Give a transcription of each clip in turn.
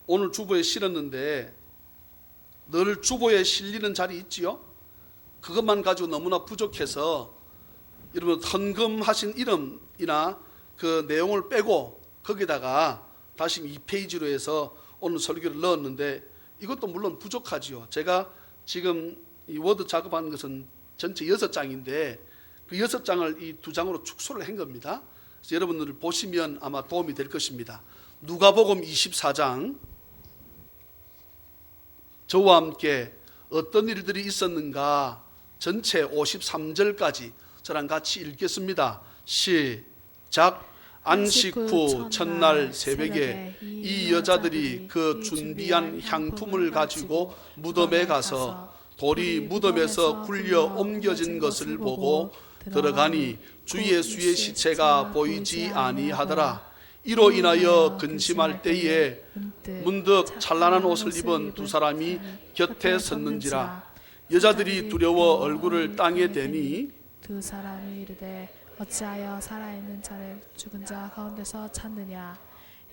오늘 주보에 실었는데 늘 주보에 실리는 자리 있지요? 그것만 가지고 너무나 부족해서 여러분 헌금하신 이름이나 그 내용을 빼고 거기다가 다시 2페이지로 해서 오늘 설교를 넣었는데 이것도 물론 부족하지요. 제가 지금 이 워드 작업한 것은 전체 6장인데 그 6장을 이 2장으로 축소를 한 겁니다. 그래서 여러분들 보시면 아마 도움이 될 것입니다. 누가복음 24장, 저와 함께 어떤 일들이 있었는가 전체 53절까지 저랑 같이 읽겠습니다. 시작. 안식 후 첫날 새벽에 이 여자들이 그 준비한 향품을 가지고 무덤에 가서 돌이 무덤에서 굴려 옮겨진 것을 보고 들어가니 주 예수의 시체가 보이지 아니하더라. 이로 인하여 근심할 때에 문득 찬란한 옷을 입은 두 사람이 곁에 섰는지라. 여자들이 두려워 얼굴을 땅에 대니 두 사람이 이르되 어찌하여 살아있는 자를 죽은 자 가운데서 찾느냐.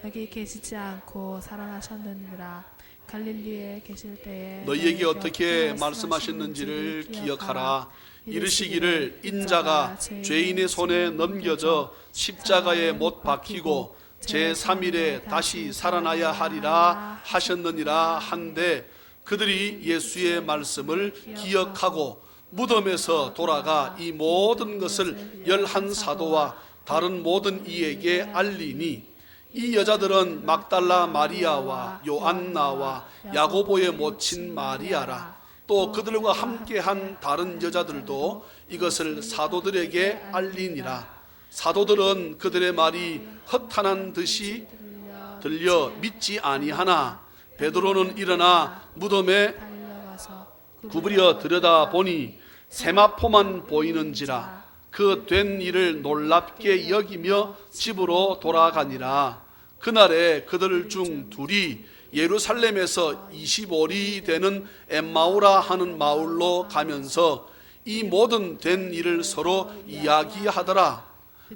여기 계시지 않고 살아나셨느니라. 갈릴리에 계실 때에 너희에게 어떻게 말씀하셨는지를 기억하라. 이르시기를 인자가 죄인의 손에 넘겨져 십자가에 못 박히고 제3일에 다시 살아나야 하리라 하셨느니라 한데 그들이 예수의 말씀을 기억하고 무덤에서 돌아가 이 모든 것을 11사도와 다른 모든 이에게 알리니 이 여자들은 막달라 마리아와 요안나와 야고보의 모친 마리아라. 또 그들과 함께한 다른 여자들도 이것을 사도들에게 알리니라. 사도들은 그들의 말이 허탄한 듯이 들려 믿지 아니하나 베드로는 일어나 무덤에 구부려 들여다보니 세마포만 보이는지라. 그 된 일을 놀랍게 여기며 집으로 돌아가니라. 그날에 그들 중 둘이 예루살렘에서 25리 되는 엠마오라 하는 마을로 가면서 이 모든 된 일을 서로 이야기하더라.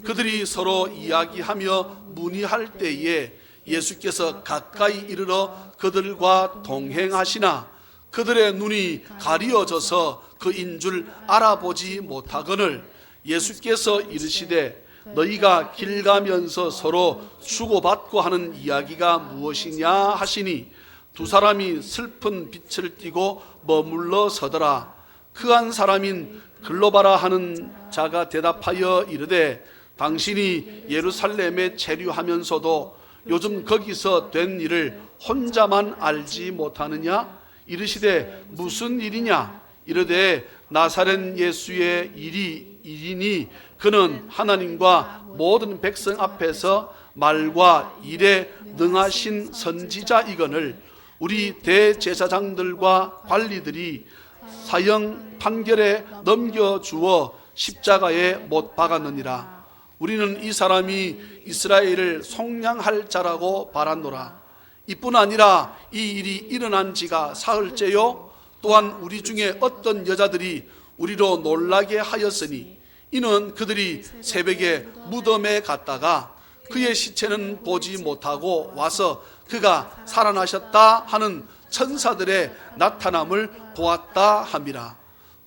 그들이 서로 이야기하며 문의할 때에 예수께서 가까이 이르러 그들과 동행하시나 그들의 눈이 가리어져서 그인 줄 알아보지 못하거늘 예수께서 이르시되 너희가 길 가면서 서로 주고받고 하는 이야기가 무엇이냐 하시니 두 사람이 슬픈 빛을 띠고 머물러 서더라. 그 한 사람인 글로바라 하는 자가 대답하여 이르되 당신이 예루살렘에 체류하면서도 요즘 거기서 된 일을 혼자만 알지 못하느냐? 이르시되 무슨 일이냐? 이르되 나사렛 예수의 일이니 그는 하나님과 모든 백성 앞에서 말과 일에 능하신 선지자이거늘 우리 대제사장들과 관리들이 사형 판결에 넘겨주어 십자가에 못 박았느니라. 우리는 이 사람이 이스라엘을 속량할 자라고 바랐노라. 이뿐 아니라 이 일이 일어난 지가 사흘째요. 또한 우리 중에 어떤 여자들이 우리로 놀라게 하였으니 이는 그들이 새벽에 무덤에 갔다가 그의 시체는 보지 못하고 와서 그가 살아나셨다 하는 천사들의 나타남을 보았다 함이라.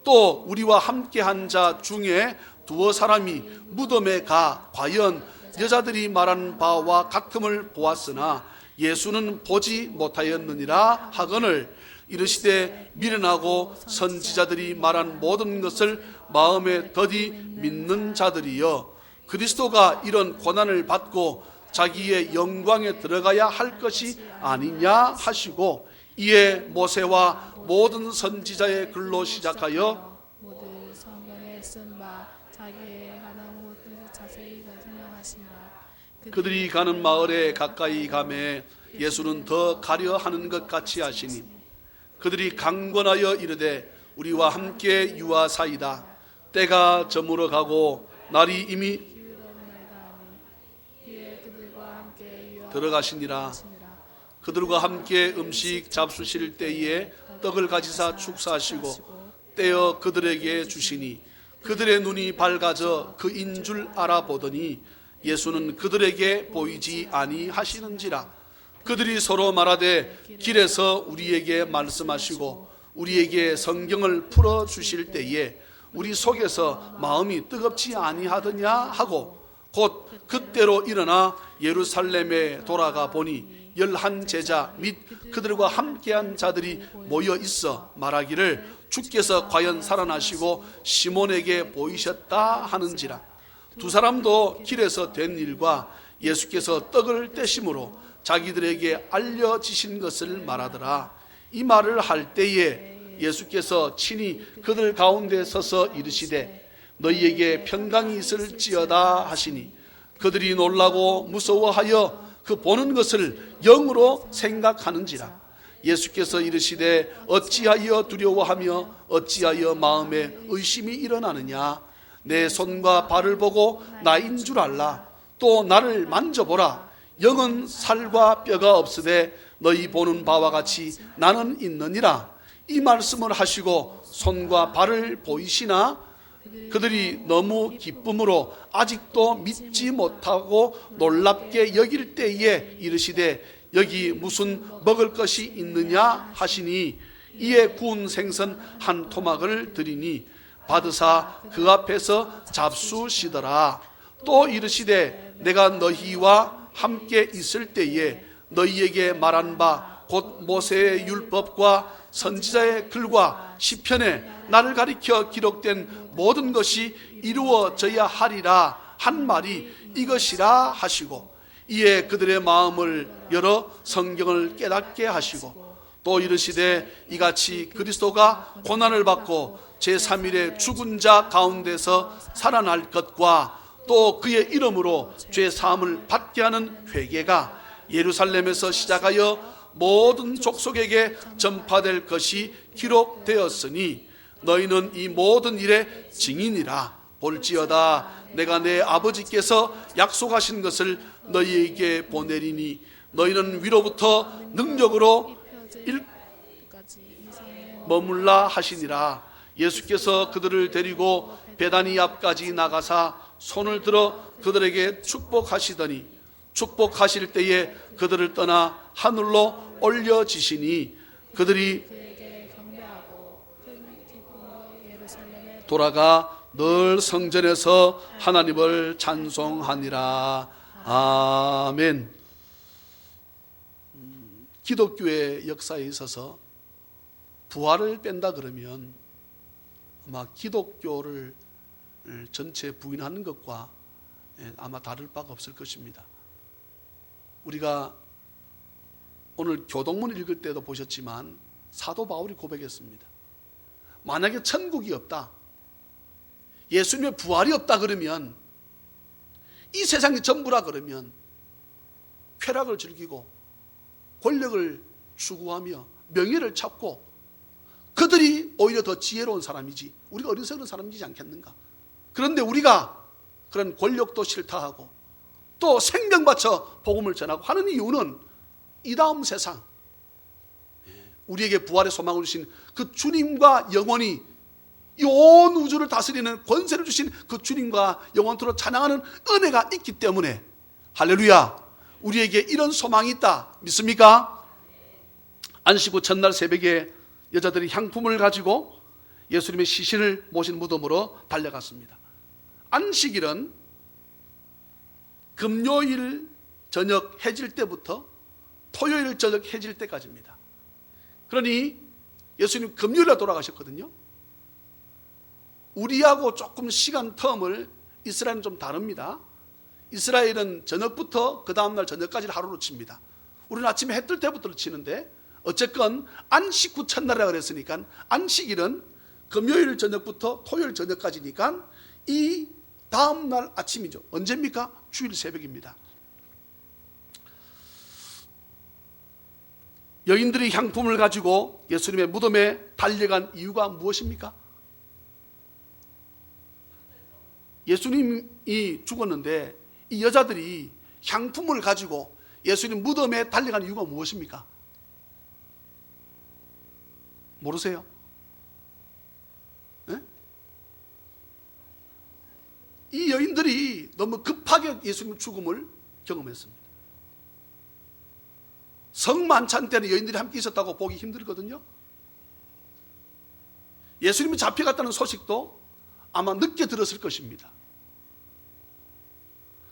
또 우리와 함께한 자 중에 두어 사람이 무덤에 가 과연 여자들이 말한 바와 같음을 보았으나 예수는 보지 못하였느니라 하거늘 이르시되 미련하고 선지자들이 말한 모든 것을 마음에 더디 믿는 자들이여 그리스도가 이런 고난을 받고 자기의 영광에 들어가야 할 것이 아니냐 하시고 이에 모세와 모든 선지자의 글로 시작하여 모든 성경에 쓴 바 자기의 가난 모든 자세히 설명하시나 그들이 가는 마을에 가까이 가매 예수는 더 가려 하는 것 같이 하시니 그들이 강권하여 이르되 우리와 함께 유하사이다. 때가 저물어 가고 날이 이미 들어가시니라. 그들과 함께 음식 잡수실 때에 떡을 가지사 축사하시고 떼어 그들에게 주시니 그들의 눈이 밝아져 그인 줄 알아보더니 예수는 그들에게 보이지 아니하시는지라. 그들이 서로 말하되 길에서 우리에게 말씀하시고 우리에게 성경을 풀어 주실 때에 우리 속에서 마음이 뜨겁지 아니하더냐 하고 곧 그때로 일어나 예루살렘에 돌아가 보니 11 제자 및 그들과 함께한 자들이 모여 있어 말하기를 주께서 과연 살아나시고 시몬에게 보이셨다 하는지라. 두 사람도 길에서 된 일과 예수께서 떡을 떼심으로 자기들에게 알려지신 것을 말하더라. 이 말을 할 때에 예수께서 친히 그들 가운데 서서 이르시되 너희에게 평강이 있을지어다 하시니 그들이 놀라고 무서워하여 그 보는 것을 영으로 생각하는지라. 예수께서 이르시되 어찌하여 두려워하며 어찌하여 마음에 의심이 일어나느냐. 내 손과 발을 보고 나인 줄 알라. 또 나를 만져보라. 영은 살과 뼈가 없으되 너희 보는 바와 같이 나는 있느니라. 이 말씀을 하시고 손과 발을 보이시나 그들이 너무 기쁨으로 아직도 믿지 못하고 놀랍게 여길 때에 이르시되 여기 무슨 먹을 것이 있느냐 하시니 이에 구운 생선 한 토막을 드리니 받으사 그 앞에서 잡수시더라. 또 이르시되 내가 너희와 함께 있을 때에 너희에게 말한 바 곧 모세의 율법과 선지자의 글과 시편에 나를 가리켜 기록된 모든 것이 이루어져야 하리라 한 말이 이것이라 하시고 이에 그들의 마음을 열어 성경을 깨닫게 하시고 또 이르시되 이같이 그리스도가 고난을 받고 제3일에 죽은 자 가운데서 살아날 것과 또 그의 이름으로 죄사함을 받게 하는 회개가 예루살렘에서 시작하여 모든 족속에게 전파될 것이 기록되었으니 너희는 이 모든 일의 증인이라. 볼지어다 내가 내 아버지께서 약속하신 것을 너희에게 보내리니 너희는 위로부터 능력으로 머물라 하시니라. 예수께서 그들을 데리고 베다니 앞까지 나가사 손을 들어 그들에게 축복하시더니 축복하실 때에 그들을 떠나 하늘로 올려지시니 그들이 돌아가 늘 성전에서 하나님을 찬송하니라. 아멘. 기독교의 역사에 있어서 부활을 뺀다 그러면 아마 기독교를 전체 부인하는 것과 아마 다를 바가 없을 것입니다. 우리가 오늘 교동문 읽을 때도 보셨지만 사도 바울이 고백했습니다. 만약에 천국이 없다, 예수님의 부활이 없다 그러면 이 세상이 전부라 그러면 쾌락을 즐기고 권력을 추구하며 명예를 찾고 그들이 오히려 더 지혜로운 사람이지 우리가 어리석은 사람이지 않겠는가. 그런데 우리가 그런 권력도 싫다하고 또 생명 바쳐 복음을 전하고 하는 이유는 이 다음 세상 우리에게 부활의 소망을 주신 그 주님과 영원히 이 온 우주를 다스리는 권세를 주신 그 주님과 영원토록 찬양하는 은혜가 있기 때문에 할렐루야, 우리에게 이런 소망이 있다. 믿습니까? 안식 후 첫날 새벽에 여자들이 향품을 가지고 예수님의 시신을 모신 무덤으로 달려갔습니다. 안식일은 금요일 저녁 해질 때부터 토요일 저녁 해질 때까지입니다. 그러니 예수님 금요일에 돌아가셨거든요. 우리하고 조금 시간 텀을 이스라엘은 좀 다릅니다. 이스라엘은 저녁부터 그 다음날 저녁까지를 하루로 칩니다. 우리는 아침에 해 뜰 때부터 치는데 어쨌건 안식 후 첫날이라 그랬으니까 안식일은 금요일 저녁부터 토요일 저녁까지니까 이 다음날 아침이죠. 언제입니까? 주일 새벽입니다. 여인들이 향품을 가지고 예수님의 무덤에 달려간 이유가 무엇입니까? 예수님이 죽었는데 이 여자들이 향품을 가지고 예수님 무덤에 달려간 이유가 무엇입니까? 모르세요? 네? 이 여인들이 너무 급하게 예수님 죽음을 경험했습니다. 성만찬 때는 여인들이 함께 있었다고 보기 힘들거든요. 예수님이 잡혀갔다는 소식도 아마 늦게 들었을 것입니다.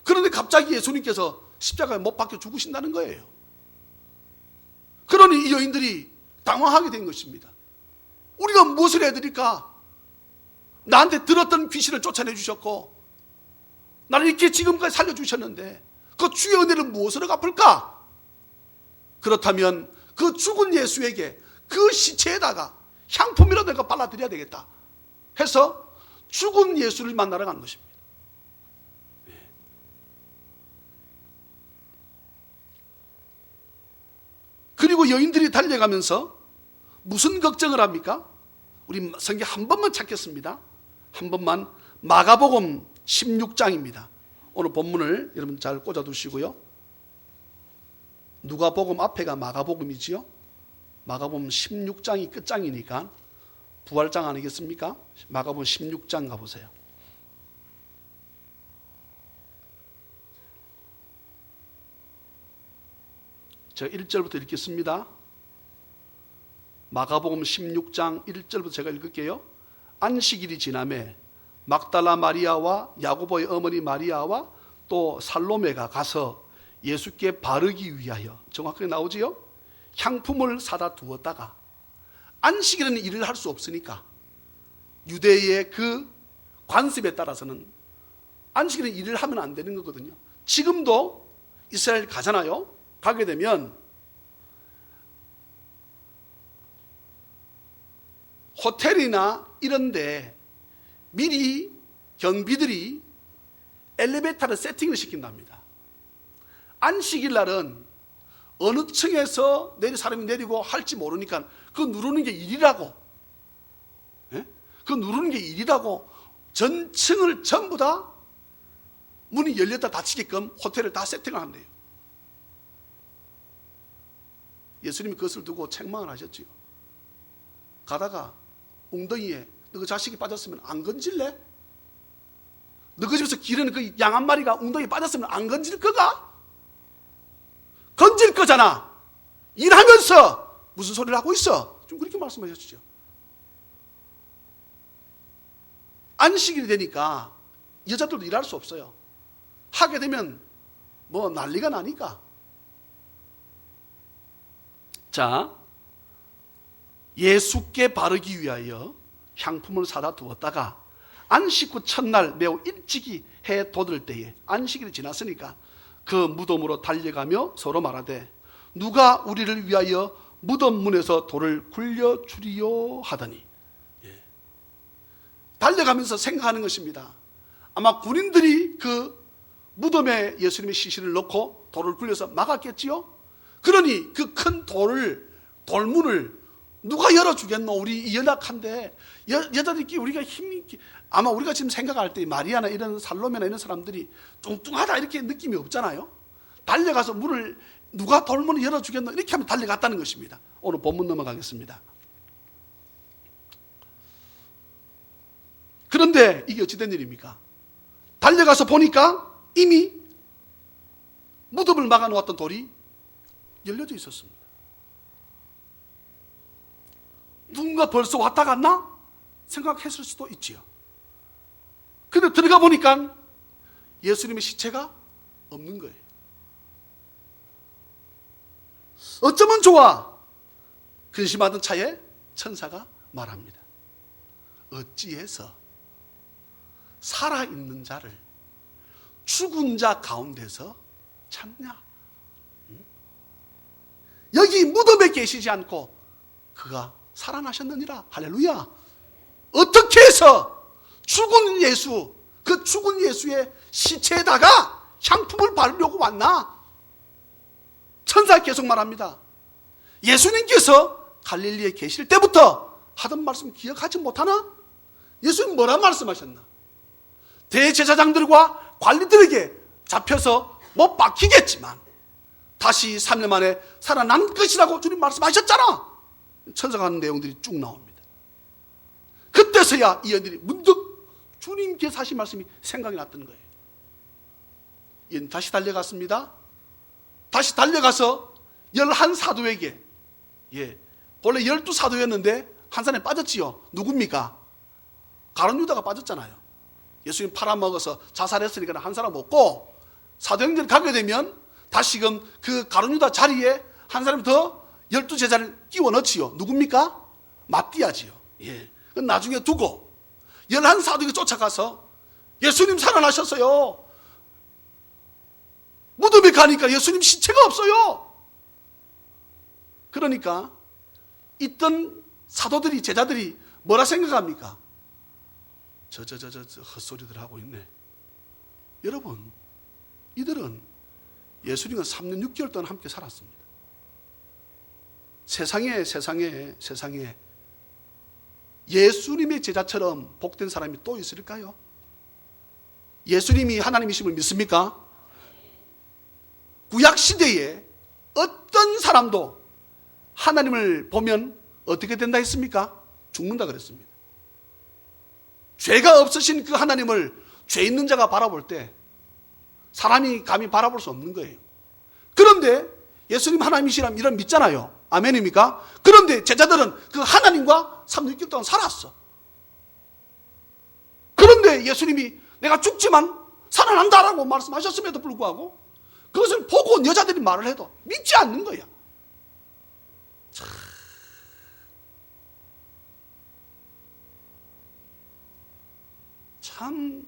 그런데 갑자기 예수님께서 십자가에 못 박혀 죽으신다는 거예요. 그러니 이 여인들이 당황하게 된 것입니다. 우리가 무엇을 해드릴까? 나한테 들었던 귀신을 쫓아내 주셨고 나를 이렇게 지금까지 살려주셨는데 그 주의 은혜를 무엇으로 갚을까? 그렇다면 그 죽은 예수에게 그 시체에다가 향품이라도 내가 발라드려야 되겠다 해서 죽은 예수를 만나러 간 것입니다. 그리고 여인들이 달려가면서 무슨 걱정을 합니까? 우리 성경 한 번만 찾겠습니다. 한 번만. 마가복음 16장입니다. 오늘 본문을 여러분 잘 꽂아두시고요. 누가복음 앞에가 마가복음이지요. 마가복음 16장이 끝장이니까 부활장 아니겠습니까? 마가복음 16장 가보세요. 제가 1절부터 읽겠습니다. 마가복음 16장 1절부터 제가 읽을게요. 안식일이 지나매 막달라 마리아와 야고보의 어머니 마리아와 또 살로메가 가서 예수께 바르기 위하여, 정확하게 나오지요? 향품을 사다 두었다가, 안식일에는 일을 할 수 없으니까 유대의 그 관습에 따라서는 안식일에 일을 하면 안 되는 거거든요. 지금도 이스라엘 가잖아요. 가게 되면 호텔이나 이런 데 미리 경비들이 엘리베이터를 세팅을 시킨답니다. 안식일 날은 어느 층에서 사람이 내리고 할지 모르니까 그 누르는 게 일이라고, 그 누르는 게 일이라고 전 층을 전부 다 문이 열렸다 닫히게끔 호텔을 다 세팅을 한대요. 예수님이 그것을 두고 책망을 하셨지요. 가다가 웅덩이에 너 그 자식이 빠졌으면 안 건질래? 너 그 집에서 기르는 그 양 한 마리가 웅덩이에 빠졌으면 안 건질 거가? 건질 거잖아. 일하면서 무슨 소리를 하고 있어? 좀 그렇게 말씀하셨죠. 안식일이 되니까 여자들도 일할 수 없어요. 하게 되면 뭐 난리가 나니까. 자, 예수께 바르기 위하여 향품을 사다 두었다가 안식 후 첫날 매우 일찍이 해 돋을 때에, 안식일이 지났으니까 그 무덤으로 달려가며 서로 말하되 누가 우리를 위하여 무덤 문에서 돌을 굴려주리요 하더니, 달려가면서 생각하는 것입니다. 아마 군인들이 그 무덤에 예수님의 시신을 넣고 돌을 굴려서 막았겠지요. 그러니 그 큰 돌문을 누가 열어주겠노? 우리 연약한데, 여자들끼리 우리가 힘이, 아마 우리가 지금 생각할 때 마리아나 이런 살로메나 이런 사람들이 뚱뚱하다 이렇게 느낌이 없잖아요. 달려가서 문을 누가 돌문을 열어주겠노? 이렇게 하면 달려갔다는 것입니다. 오늘 본문 넘어가겠습니다. 그런데 이게 어찌된 일입니까? 달려가서 보니까 이미 무덤을 막아놓았던 돌이 열려져 있었습니다. 누군가 벌써 왔다 갔나? 생각했을 수도 있지요. 근데 들어가 보니까 예수님의 시체가 없는 거예요. 어쩌면 좋아? 근심하던 차에 천사가 말합니다. 어찌해서 살아있는 자를 죽은 자 가운데서 찾냐? 여기 무덤에 계시지 않고 그가 살아나셨느니라. 할렐루야. 어떻게 해서 죽은 예수, 그 죽은 예수의 시체에다가 향품을 바르려고 왔나? 천사가 계속 말합니다. 예수님께서 갈릴리에 계실 때부터 하던 말씀 기억하지 못하나? 예수님 뭐라 말씀하셨나? 대제사장들과 관리들에게 잡혀서 못 박히겠지만 다시 3년 만에 살아난 것이라고 주님 말씀하셨잖아. 천사가 하는 내용들이 쭉 나옵니다. 그때서야 이 여인들이 문득 주님께서 하신 말씀이 생각이 났던 거예요. 다시 달려갔습니다. 다시 달려가서 11사도에게, 원래 12사도였는데 한 사람이 빠졌지요. 누굽니까? 가룟 유다가 빠졌잖아요. 예수님 팔아먹어서 자살했으니까 한 사람 없고, 사도행전 가게 되면 다시금 그 가룟 유다 자리에 한 사람 더 12제자를 끼워 넣지요. 누굽니까? 마띠아지요. 나중에 두고 11사도에게 쫓아가서 예수님 살아나셨어요. 무덤에 가니까 예수님 시체가 없어요. 그러니까 있던 사도들이, 제자들이 뭐라 생각합니까? 저 헛소리들 하고 있네. 여러분, 이들은 예수님과 3년 6개월 동안 함께 살았습니다. 세상에 예수님의 제자처럼 복된 사람이 또 있을까요? 예수님이 하나님이심을 믿습니까? 구약시대에 어떤 사람도 하나님을 보면 어떻게 된다 했습니까? 죽는다 그랬습니다. 죄가 없으신 그 하나님을 죄 있는 자가 바라볼 때 사람이 감히 바라볼 수 없는 거예요. 그런데 예수님 하나님이시라면 이런 믿잖아요. 아멘입니까? 그런데 제자들은 그 하나님과 3년 6개월 동안 살았어. 그런데 예수님이 내가 죽지만 살아난다라고 말씀하셨음에도 불구하고 그것을 보고 여자들이 말을 해도 믿지 않는 거야.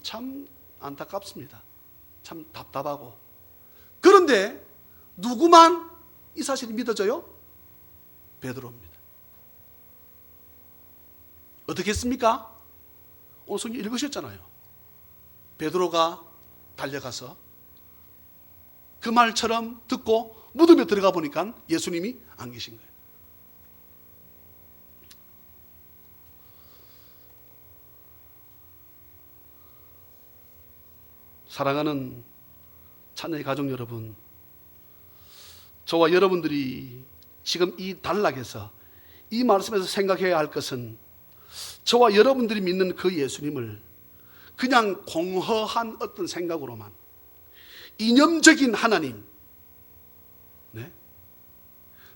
참 안타깝습니다. 참 답답하고. 그런데 누구만 이 사실이 믿어져요? 베드로입니다. 어떻게 했습니까? 오늘 성경 읽으셨잖아요. 베드로가 달려가서 그 말처럼 듣고 무덤에 들어가 보니까 예수님이 안 계신 거예요. 사랑하는 찬양의 가족 여러분, 저와 여러분들이 지금 이 단락에서 이 말씀에서 생각해야 할 것은 저와 여러분들이 믿는 그 예수님을 그냥 공허한 어떤 생각으로만, 이념적인 하나님,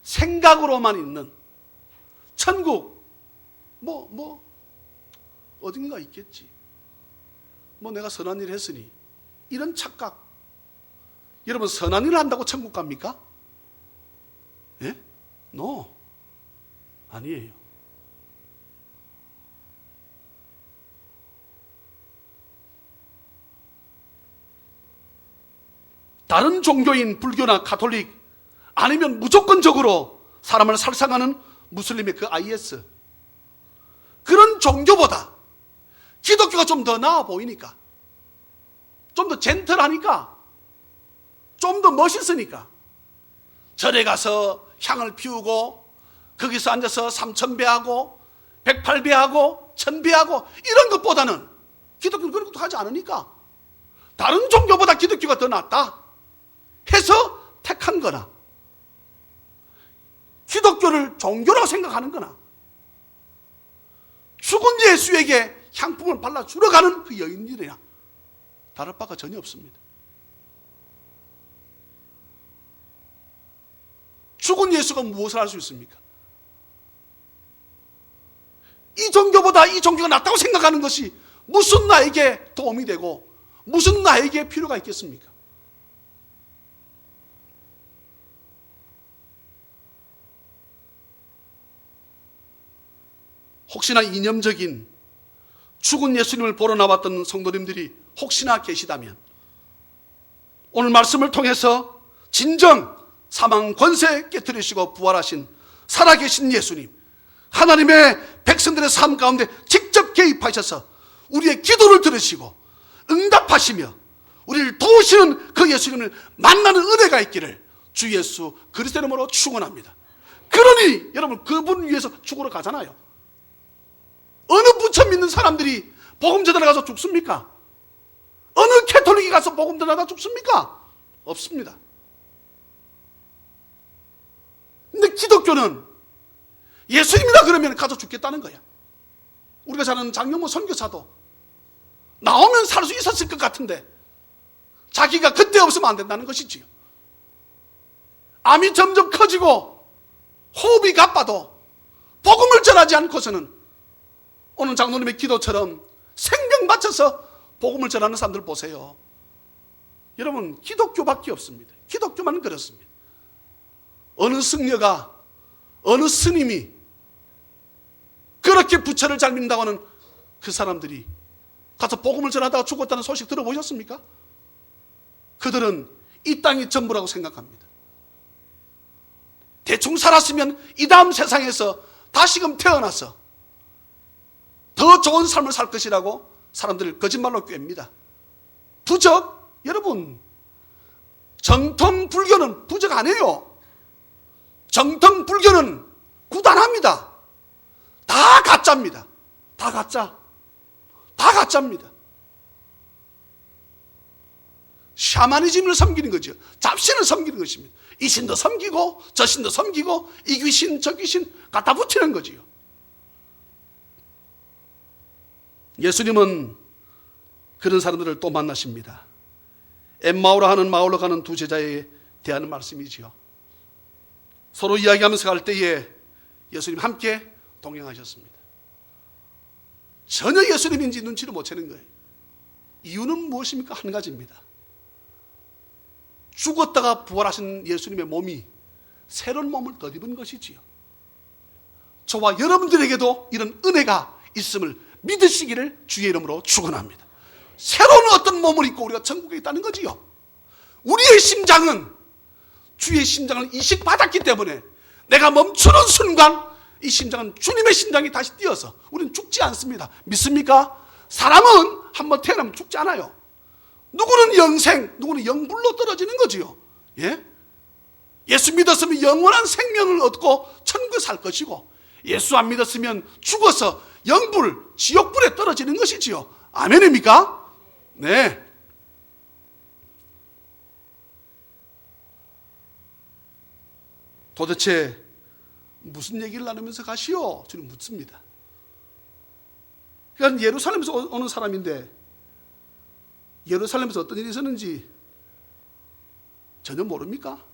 생각으로만 있는 천국 어딘가 있겠지, 내가 선한 일을 했으니, 이런 착각. 여러분, 선한 일을 한다고 천국 갑니까? No, 아니에요. 다른 종교인 불교나 가톨릭, 아니면 무조건적으로 사람을 살상하는 무슬림의 그 IS, 그런 종교보다 기독교가 좀 더 나아 보이니까, 좀 더 젠틀하니까, 좀 더 멋있으니까 절에 가서 향을 피우고 거기서 앉아서 3000배하고 108배하고 1000배하고 이런 것보다는 기독교는 그런 것도 하지 않으니까 다른 종교보다 기독교가 더 낫다 해서 택한 거나, 기독교를 종교라고 생각하는 거나, 죽은 예수에게 향품을 발라주러 가는 그 여인들이나 다를 바가 전혀 없습니다. 죽은 예수가 무엇을 할 수 있습니까? 이 종교보다 이 종교가 낫다고 생각하는 것이 무슨 나에게 도움이 되고 무슨 나에게 필요가 있겠습니까? 혹시나 이념적인 죽은 예수님을 보러 나왔던 성도님들이 혹시나 계시다면 오늘 말씀을 통해서 진정 사망 권세 깨뜨리시고 부활하신 살아계신 예수님, 하나님의 백성들의 삶 가운데 직접 개입하셔서 우리의 기도를 들으시고 응답하시며 우리를 도우시는 그 예수님을 만나는 은혜가 있기를 주 예수 그리스도의 이름으로 축원합니다. 그러니 여러분, 그분 위해서 죽으러 가잖아요. 어느 부처 믿는 사람들이 복음 전하러 가서 죽습니까? 어느 캐톨릭이 가서 복음 전하러 죽습니까? 없습니다. 근데 기독교는 예수님이다 그러면 가서 죽겠다는 거야. 우리가 잘 아는 장영모 선교사도 나오면 살 수 있었을 것 같은데 자기가 그때 없으면 안 된다는 것이지요. 암이 점점 커지고 호흡이 가빠도 복음을 전하지 않고서는 오늘 장로님의 기도처럼 생명 바쳐서 복음을 전하는 사람들 보세요. 여러분, 기독교밖에 없습니다. 기독교만 그렇습니다. 어느 승려가, 어느 스님이 그렇게 부처를 잘 믿는다고 하는 그 사람들이 가서 복음을 전하다가 죽었다는 소식 들어보셨습니까? 그들은 이 땅이 전부라고 생각합니다. 대충 살았으면 이 다음 세상에서 다시금 태어나서 더 좋은 삶을 살 것이라고 사람들을 거짓말로 꿰입니다. 부적, 여러분, 정통 불교는 부적 안 해요. 정통 불교는 구단합니다. 다 가짜입니다. 다 가짜. 다 가짜입니다. 샤머니즘을 섬기는 거죠. 잡신을 섬기는 것입니다. 이 신도 섬기고 저 신도 섬기고 이 귀신 저 귀신 갖다 붙이는 거지요. 예수님은 그런 사람들을 또 만나십니다. 엠마오라 하는 마을로 가는 두 제자에 대하는 말씀이지요. 서로 이야기하면서 갈 때에 예수님 함께 동행하셨습니다. 전혀 예수님인지 눈치를 못 채는 거예요. 이유는 무엇입니까? 한 가지입니다. 죽었다가 부활하신 예수님의 몸이 새로운 몸을 덧입은 것이지요. 저와 여러분들에게도 이런 은혜가 있음을 믿으시기를 주의 이름으로 축원합니다. 새로운 어떤 몸을 입고 우리가 천국에 있다는 거지요. 우리의 심장은 주의 심장을 이식받았기 때문에 내가 멈추는 순간 이 심장은 주님의 심장이 다시 뛰어서 우리는 죽지 않습니다. 믿습니까? 사람은 한번 태어나면 죽지 않아요. 누구는 영생, 누구는 영불로 떨어지는 거지요. 예? 예수 믿었으면 영원한 생명을 얻고 천국에 살 것이고, 예수 안 믿었으면 죽어서 영불, 지옥불에 떨어지는 것이지요. 아멘입니까? 네. 도대체 무슨 얘기를 나누면서 가시오? 주님 묻습니다. 그러니까 예루살렘에서 오는 사람인데 예루살렘에서 어떤 일이 있었는지 전혀 모릅니까?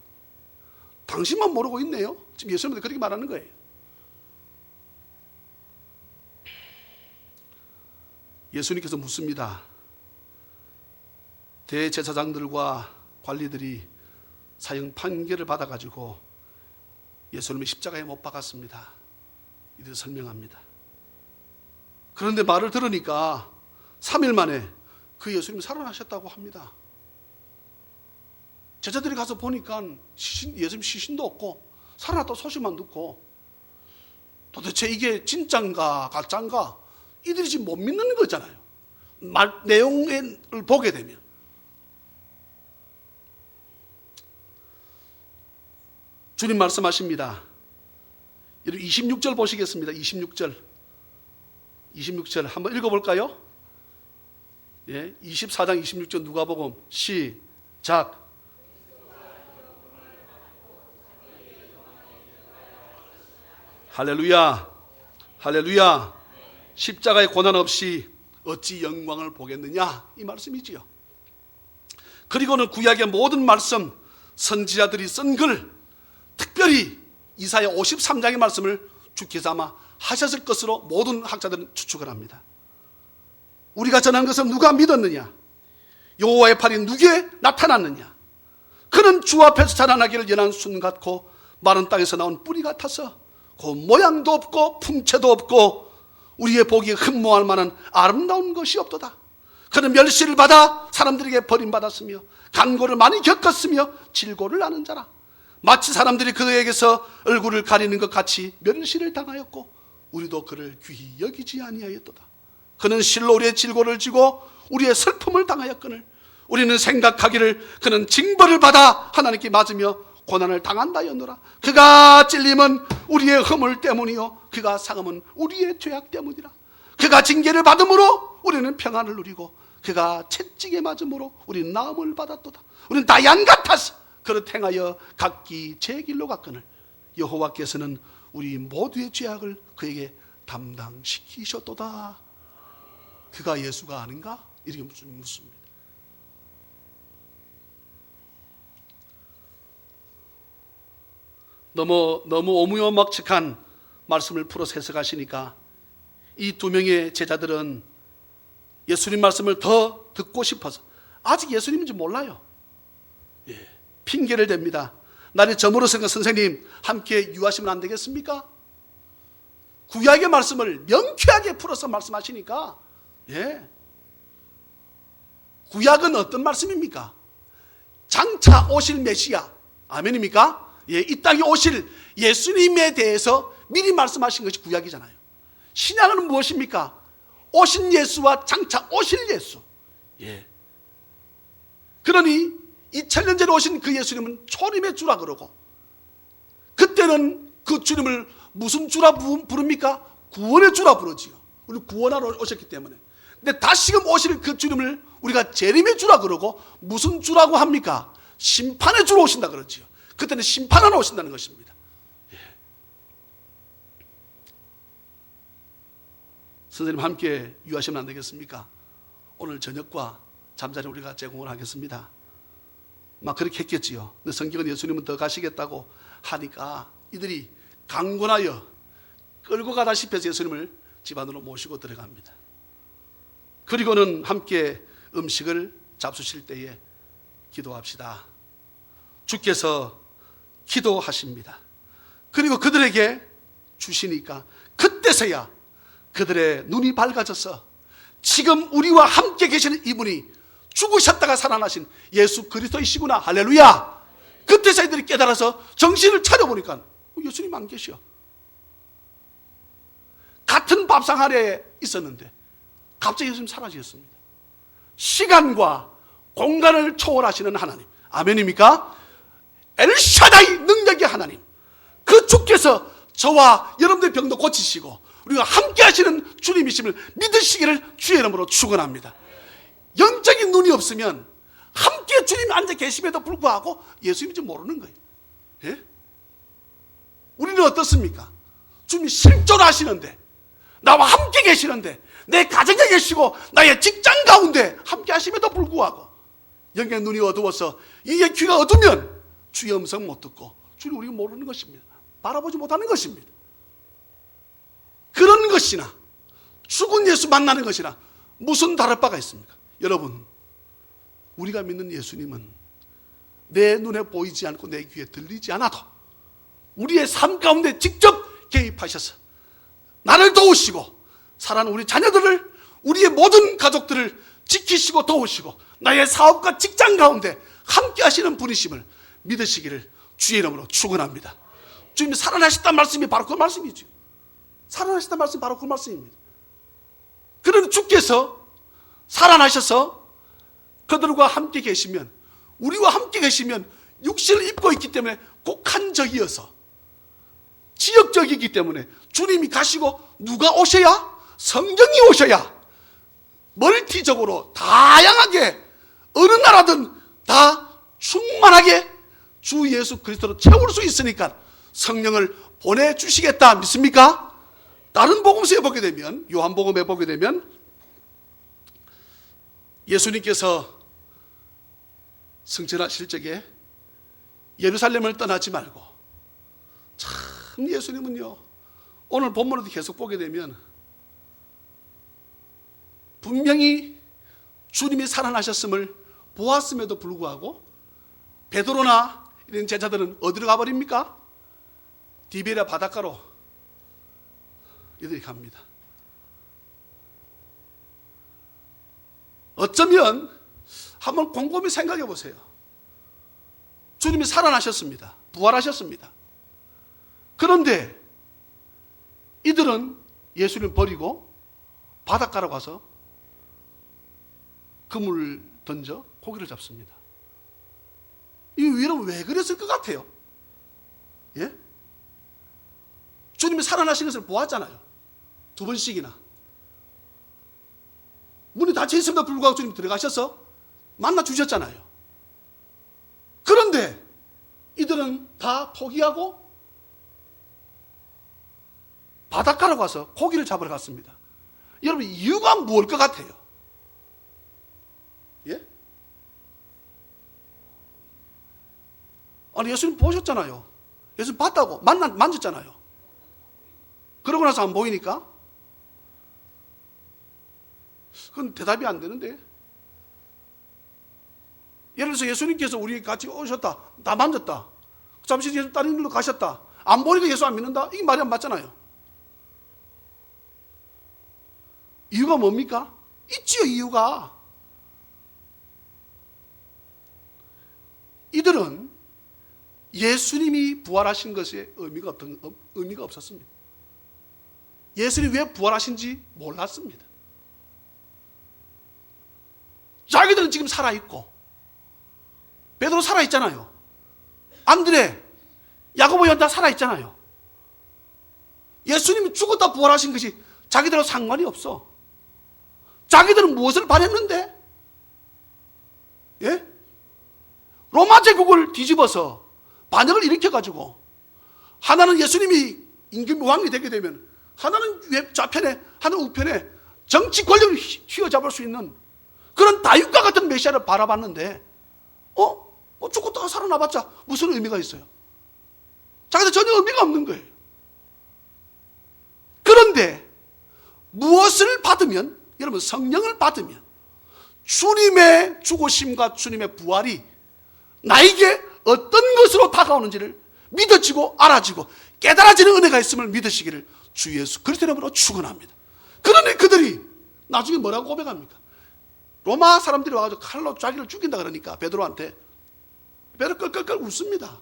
당신만 모르고 있네요. 지금 예수님한테 그렇게 말하는 거예요. 예수님께서 묻습니다. 대제사장들과 관리들이 사형 판결을 받아가지고 예수님의 십자가에 못 박았습니다. 이렇게 설명합니다. 그런데 말을 들으니까 3일 만에 그 예수님이 살아나셨다고 합니다. 제자들이 가서 보니까 예수님 시신도 없고 살아났다고 소식만 듣고 도대체 이게 진짠가 가짠가 이들이 지금 못 믿는 거잖아요. 내용을 보게 되면. 주님 말씀하십니다. 26절 보시겠습니다. 26절 한번 읽어볼까요? 예, 24장 26절 누가복음 시작. 할렐루야, 할렐루야. 십자가의 고난 없이 어찌 영광을 보겠느냐, 이 말씀이지요. 그리고는 구약의 모든 말씀, 선지자들이 쓴 글, 특별히 이사야 53장의 말씀을 주께서 아마 하셨을 것으로 모든 학자들은 추측을 합니다. 우리가 전한 것을 누가 믿었느냐? 여호와의 팔이 누구에 나타났느냐? 그는 주 앞에서 자라나기를 연한 순 같고 마른 땅에서 나온 뿌리 같아서 그 모양도 없고 풍채도 없고 우리의 보기에 흠모할 만한 아름다운 것이 없도다. 그는 멸시를 받아 사람들에게 버림받았으며 간고를 많이 겪었으며 질고를 아는 자라. 마치 사람들이 그에게서 얼굴을 가리는 것 같이 멸시를 당하였고 우리도 그를 귀히 여기지 아니하였도다. 그는 실로 우리의 질고를 지고 우리의 슬픔을 당하였거늘 우리는 생각하기를 그는 징벌을 받아 하나님께 맞으며 고난을 당한다였노라. 그가 찔림은 우리의 허물 때문이요 그가 상함은 우리의 죄악 때문이라. 그가 징계를 받음으로 우리는 평안을 누리고 그가 채찍에 맞음으로 우리는 나음을 받았도다. 우리는 다 양 같아서 그릇 행하여 각기 제 길로 갔거늘 여호와께서는 우리 모두의 죄악을 그에게 담당시키셨도다. 그가 예수가 아닌가? 이렇게 묻습니다. 너무 오무요막측한 말씀을 풀어서 해석하시니까 이 두 명의 제자들은 예수님 말씀을 더 듣고 싶어서 아직 예수님인지 몰라요. 핑계를 댑니다. 날이 저물었으니까 선생님 함께 유하시면 안 되겠습니까? 구약의 말씀을 명쾌하게 풀어서 말씀하시니까 구약은 어떤 말씀입니까? 장차 오실 메시아, 아멘입니까? 이 땅에 오실 예수님에 대해서 미리 말씀하신 것이 구약이잖아요. 신약은 무엇입니까? 오신 예수와 장차 오실 예수. 그러니 2000년 전에 오신 그 예수님은 초림의 주라 그러고, 그때는 그 주님을 무슨 주라 부릅니까? 구원의 주라 부르지요. 우리 구원하러 오셨기 때문에. 근데 다시금 오실 그 주님을 우리가 재림의 주라 그러고, 무슨 주라고 합니까? 심판의 주로 오신다 그러지요. 그때는 심판하러 오신다는 것입니다. 선생님 함께 유하시면 안 되겠습니까? 오늘 저녁과 잠자리 우리가 제공을 하겠습니다. 막 그렇게 했겠지요. 근데 성경은 예수님은 더 가시겠다고 하니까 이들이 강권하여 끌고 가다시피 해서 예수님을 집 안으로 모시고 들어갑니다. 그리고는 함께 음식을 잡수실 때에 기도합시다. 주께서 기도하십니다. 그리고 그들에게 주시니까 그때서야 그들의 눈이 밝아져서 지금 우리와 함께 계시는 이분이 죽으셨다가 살아나신 예수 그리스도이시구나. 할렐루야. 그때서 이들이 깨달아서 정신을 차려보니까 예수님 안 계셔. 같은 밥상 아래에 있었는데 갑자기 예수님 사라지셨습니다. 시간과 공간을 초월하시는 하나님, 아멘입니까? 엘샤다이 능력의 하나님, 그 주께서 저와 여러분들의 병도 고치시고 우리가 함께 하시는 주님이심을 믿으시기를 주의 이름으로 축원합니다. 영적인 눈이 없으면 함께 주님이 앉아 계심에도 불구하고 예수님인지 모르는 거예요. 우리는 어떻습니까? 주님이 실존 하시는데, 나와 함께 계시는데, 내 가정에 계시고 나의 직장 가운데 함께 하심에도 불구하고 영의 눈이 어두워서 이의 귀가 어두면 주의 음성 못 듣고 주님 우리가 모르는 것입니다. 바라보지 못하는 것입니다. 그런 것이나 죽은 예수 만나는 것이나 무슨 다를 바가 있습니까? 여러분, 우리가 믿는 예수님은 내 눈에 보이지 않고 내 귀에 들리지 않아도 우리의 삶 가운데 직접 개입하셔서 나를 도우시고 사랑하는 우리 자녀들을, 우리의 모든 가족들을 지키시고 도우시고 나의 사업과 직장 가운데 함께 하시는 분이심을 믿으시기를 주의 이름으로 축원합니다. 주님이 살아나셨다는 말씀이 바로 그 말씀이죠. 살아나셨다는 말씀이 바로 그 말씀입니다. 그러니 주께서 살아나셔서 그들과 함께 계시면, 우리와 함께 계시면 육신을 입고 있기 때문에 국한적이어서 지역적이기 때문에 주님이 가시고 누가 오셔야? 성령이 오셔야 멀티적으로 다양하게 어느 나라든 다 충만하게 주 예수 그리스도로 채울 수 있으니까 성령을 보내주시겠다 믿습니까? 다른 복음서에 보게 되면, 요한복음에 보게 되면 예수님께서 승천하실 적에 예루살렘을 떠나지 말고, 참 예수님은요 오늘 본문에도 계속 보게 되면 분명히 주님이 살아나셨음을 보았음에도 불구하고 베드로나 이런 제자들은 어디로 가버립니까? 디베랴 바닷가로 이들이 갑니다. 어쩌면 한번 곰곰이 생각해 보세요. 주님이 살아나셨습니다. 부활하셨습니다. 그런데 이들은 예수님을 버리고 바닷가로 가서 그물을 던져 고기를 잡습니다. 이 위로 왜 그랬을 것 같아요? 예? 주님이 살아나신 것을 보았잖아요. 2번씩이나. 문이 닫혀 있음에도 불구하고 주님이 들어가셔서 만나 주셨잖아요. 그런데 이들은 다 포기하고 바닷가로 가서 고기를 잡으러 갔습니다. 여러분, 이유가 무엇일 것 같아요? 예? 아니, 예수님 보셨잖아요. 예수 봤다고 만졌잖아요. 그러고 나서 안 보이니까 그건 대답이 안 되는데. 예를 들어서 예수님께서 우리 같이 오셨다, 다 만졌다, 잠시 예수 다른 일로 가셨다, 안 보니까 예수 안 믿는다? 이게 말이 안 맞잖아요. 이유가 뭡니까? 있지요, 이유가. 이들은 예수님이 부활하신 것에 의미가 없었습니다. 예수님이 왜 부활하신지 몰랐습니다. 자기들은 지금 살아있고, 베드로 살아있잖아요. 안드레, 야고보 다 살아있잖아요. 예수님이 죽었다 부활하신 것이 자기들하고 상관이 없어. 자기들은 무엇을 바랬는데? 예? 로마 제국을 뒤집어서 반역을 일으켜가지고, 하나는 예수님이 임금 왕이 되게 되면 하나는 좌편에 하나는 우편에 정치 권력을 휘어잡을 수 있는 그런 다윗과 같은 메시아를 바라봤는데, 죽었다가 살아나봤자 무슨 의미가 있어요? 자기들 전혀 의미가 없는 거예요. 그런데 무엇을 받으면, 여러분, 성령을 받으면 주님의 죽으심과 주님의 부활이 나에게 어떤 것으로 다가오는지를 믿어지고 알아지고 깨달아지는 은혜가 있음을 믿으시기를 주 예수 그리스도 이름으로 축원합니다. 그런데 그들이 나중에 뭐라고 고백합니까? 로마 사람들이 와가지고 칼로 자기를 죽인다 그러니까 베드로한테, 베드로 끌끌끌 웃습니다.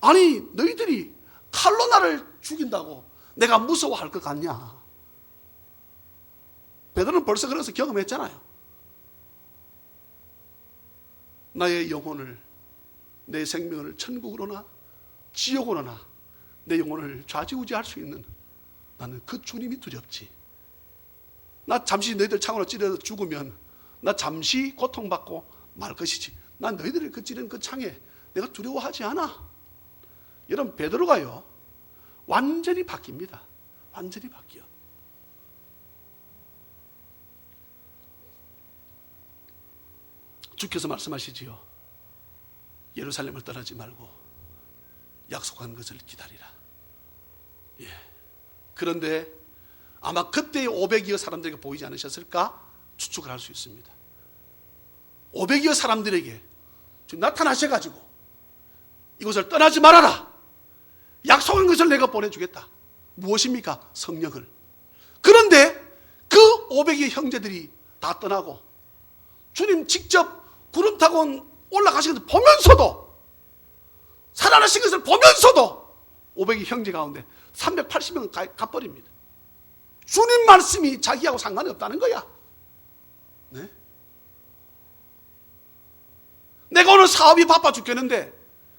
아니, 너희들이 칼로 나를 죽인다고 내가 무서워할 것 같냐? 베드로는 벌써 그래서 경험했잖아요. 나의 영혼을, 내 생명을 천국으로나 지옥으로나 내 영혼을 좌지우지할 수 있는 나는 그 주님이 두렵지. 나 잠시 너희들 창으로 찌려서 죽으면 나 잠시 고통받고 말 것이지, 난 너희들을 그 찌르는 그 창에 내가 두려워하지 않아. 여러분, 베드로가요 완전히 바뀝니다. 완전히 바뀌어. 주께서 말씀하시지요. 예루살렘을 떠나지 말고 약속한 것을 기다리라. 예. 그런데 아마 그때의 500여 사람들에게 보이지 않으셨을까 추측을 할 수 있습니다. 500여 사람들에게 지금 나타나셔가지고 이곳을 떠나지 말아라. 약속한 것을 내가 보내주겠다. 무엇입니까? 성령을. 그런데 그 500의 형제들이 다 떠나고 주님 직접 구름 타고 올라가신 것을 보면서도, 살아나신 것을 보면서도 500의 형제 가운데 380명은 가버립니다. 주님 말씀이 자기하고 상관이 없다는 거야. 네? 내가 오늘 사업이 바빠 죽겠는데,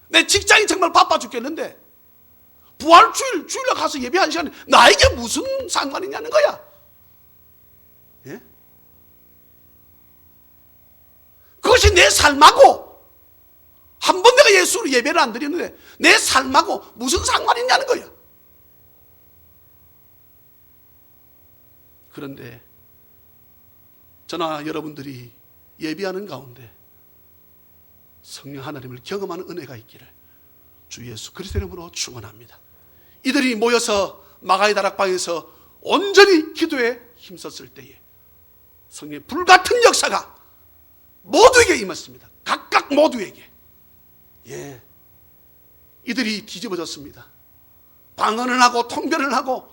내 직장이 정말 바빠 죽겠는데, 부활주일날 가서 예배한 시간에 나에게 무슨 상관이냐는 거야. 예? 그것이 내 삶하고, 한 번 내가 예수로 예배를 안 드리는데 내 삶하고 무슨 상관이냐는 거야. 그런데 저나 여러분들이 예배하는 가운데 성령 하나님을 경험하는 은혜가 있기를 주 예수 그리스도 이름으로 축원합니다. 이들이 모여서 마가의 다락방에서 온전히 기도에 힘썼을 때에 성령의 불같은 역사가 모두에게 임했습니다. 각각 모두에게. 예, 이들이 뒤집어졌습니다. 방언을 하고 통변을 하고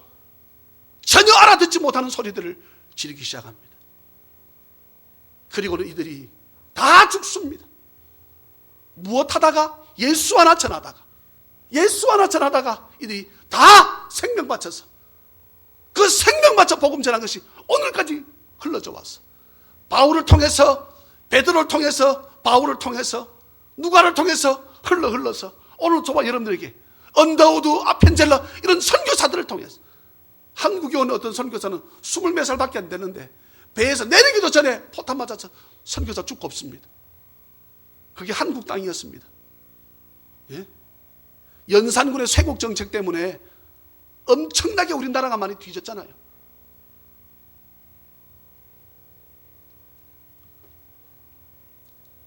전혀 알아듣지 못하는 소리들을 지르기 시작합니다. 그리고는 이들이 다 죽습니다. 무엇하다가? 예수 하나 전하다가, 예수 하나 전하다가 이들이 다 생명 바쳐서, 그 생명 바쳐 복음 전한 것이 오늘까지 흘러져 왔어. 바울을 통해서, 베드로를 통해서, 바울을 통해서, 누가를 통해서 흘러서 오늘 저와 여러분들에게 언더우드, 아펜젤러 이런 선교사들을 통해서, 한국에 온 어떤 선교사는 20몇 살밖에 안 되는데 배에서 내리기도 전에 포탄 맞아서 선교사 죽고 없습니다. 그게 한국 땅이었습니다. 예? 연산군의 쇄국 정책 때문에 엄청나게 우리나라가 많이 뒤졌잖아요.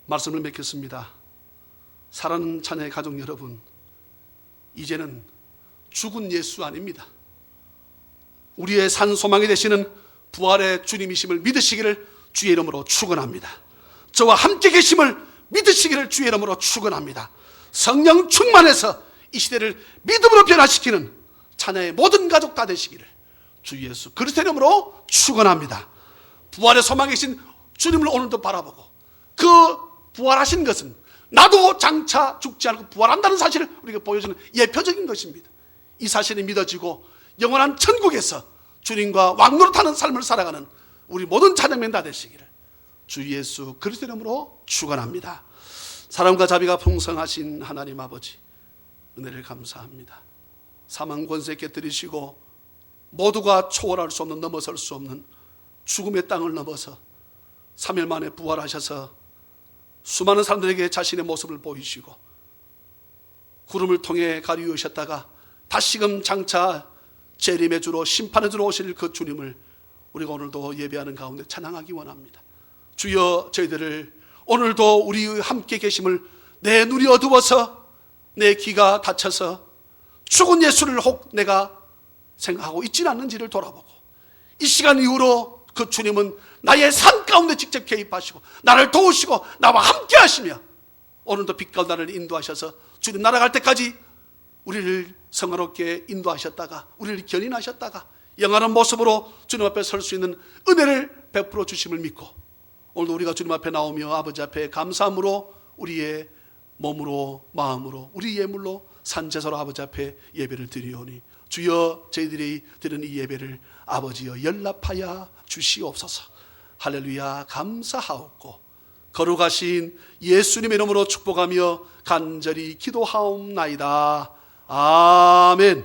말씀을 맺겠습니다. 사랑하는 자녀의 가족 여러분, 이제는 죽은 예수 아닙니다. 우리의 산 소망이 되시는 부활의 주님이심을 믿으시기를 주의 이름으로 축원합니다. 저와 함께 계심을 믿으시기를 주의 이름으로 축원합니다. 성령 충만해서 이 시대를 믿음으로 변화시키는 자녀의 모든 가족 다 되시기를 주 예수 그리스도의 이름으로 축원합니다. 부활의 소망이 계신 주님을 오늘도 바라보고 그 부활하신 것은 나도 장차 죽지 않고 부활한다는 사실을 우리에게 보여주는 예표적인 것입니다. 이 사실이 믿어지고 영원한 천국에서 주님과 왕노릇하는 삶을 살아가는 우리 모든 자녀면 다 되시기를 주 예수 그리스도의 이름으로 축원합니다. 사랑과 자비가 풍성하신 하나님 아버지, 은혜를 감사합니다. 사망 권세 깨뜨리시고 모두가 초월할 수 없는, 넘어설 수 없는 죽음의 땅을 넘어서 3일 만에 부활하셔서 수많은 사람들에게 자신의 모습을 보이시고 구름을 통해 가리우셨다가 다시금 장차 재림의 주로 심판의 주로 오실 그 주님을 우리가 오늘도 예배하는 가운데 찬양하기 원합니다. 주여, 저희들을 오늘도 우리 함께 계심을 내 눈이 어두워서 내 귀가 닫혀서 죽은 예수를 혹 내가 생각하고 있지는 않는지를 돌아보고 이 시간 이후로 그 주님은 나의 삶 가운데 직접 개입하시고 나를 도우시고 나와 함께 하시며 오늘도 빛과 나를 인도하셔서 주님 날아갈 때까지 우리를 성화롭게 인도하셨다가 우리를 견인하셨다가 영원한 모습으로 주님 앞에 설 수 있는 은혜를 베풀어 주심을 믿고 오늘도 우리가 주님 앞에 나오며 아버지 앞에 감사함으로 우리의 몸으로 마음으로 우리 예물로 산제사로 아버지 앞에 예배를 드리오니 주여, 저희들이 드리는 이 예배를 아버지여 연락하여 주시옵소서. 할렐루야, 감사하옵고 거룩하신 예수님의 이름으로 축복하며 간절히 기도하옵나이다. 아멘.